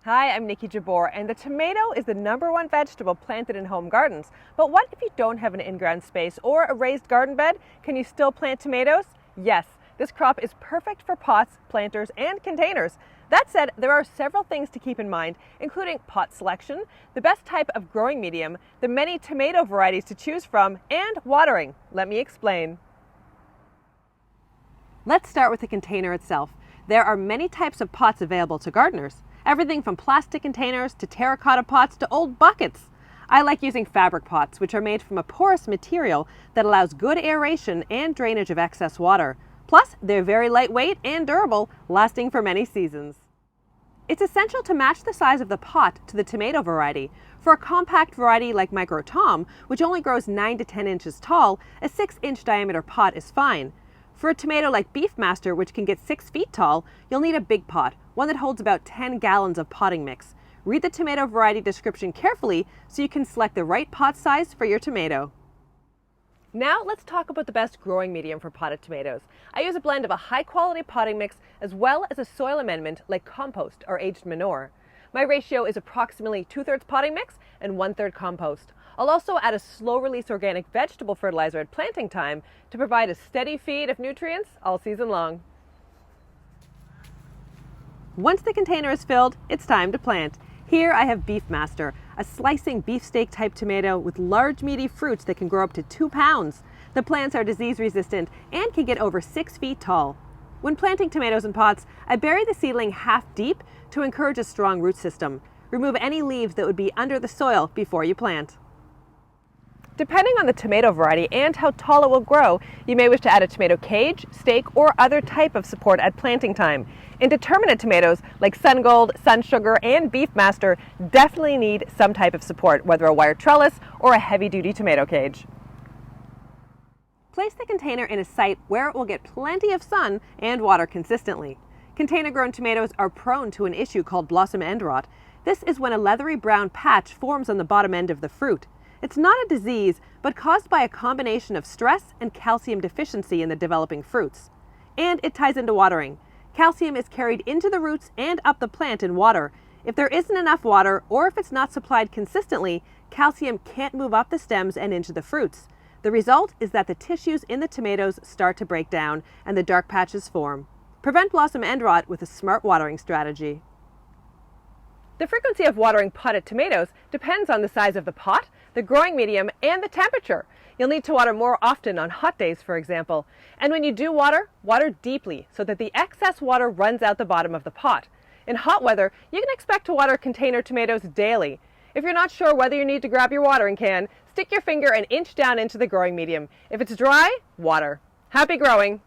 Hi, I'm Niki Jabbour, and the tomato is the #1 vegetable planted in home gardens. But what if you don't have an in-ground space or a raised garden bed? Can you still plant tomatoes? Yes, this crop is perfect for pots, planters, and containers. That said, there are several things to keep in mind, including pot selection, the best type of growing medium, the many tomato varieties to choose from, and watering. Let me explain. Let's start with the container itself. There are many types of pots available to gardeners. Everything from plastic containers to terracotta pots to old buckets. I like using fabric pots, which are made from a porous material that allows good aeration and drainage of excess water. Plus, they're very lightweight and durable, lasting for many seasons. It's essential to match the size of the pot to the tomato variety. For a compact variety like Micro Tom, which only grows 9 to 10 inches tall, a 6-inch diameter pot is fine. For a tomato like Beefmaster, which can get 6 feet tall, you'll need a big pot, one that holds about 10 gallons of potting mix. Read the tomato variety description carefully so you can select the right pot size for your tomato. Now let's talk about the best growing medium for potted tomatoes. I use a blend of a high-quality potting mix as well as a soil amendment like compost or aged manure. My ratio is approximately 2/3 potting mix and 1/3 compost. I'll also add a slow-release organic vegetable fertilizer at planting time to provide a steady feed of nutrients all season long. Once the container is filled, it's time to plant. Here I have Beefmaster, a slicing beefsteak type tomato with large meaty fruits that can grow up to 2 pounds. The plants are disease resistant and can get over 6 feet tall. When planting tomatoes in pots, I bury the seedling half deep to encourage a strong root system. Remove any leaves that would be under the soil before you plant. Depending on the tomato variety and how tall it will grow, you may wish to add a tomato cage, stake, or other type of support at planting time. Indeterminate tomatoes like Sun Gold, Sun Sugar, and Beefmaster definitely need some type of support, whether a wire trellis or a heavy-duty tomato cage. Place the container in a site where it will get plenty of sun and water consistently. Container-grown tomatoes are prone to an issue called blossom end rot. This is when a leathery brown patch forms on the bottom end of the fruit. It's not a disease, but caused by a combination of stress and calcium deficiency in the developing fruits. And it ties into watering. Calcium is carried into the roots and up the plant in water. If there isn't enough water, or if it's not supplied consistently, calcium can't move up the stems and into the fruits. The result is that the tissues in the tomatoes start to break down and the dark patches form. Prevent blossom end rot with a smart watering strategy. The frequency of watering potted tomatoes depends on the size of the pot, the growing medium, and the temperature. You'll need to water more often on hot days, for example. And when you do water, water deeply so that the excess water runs out the bottom of the pot. In hot weather, you can expect to water container tomatoes daily. If you're not sure whether you need to grab your watering can, stick your finger an inch down into the growing medium. If it's dry, water. Happy growing!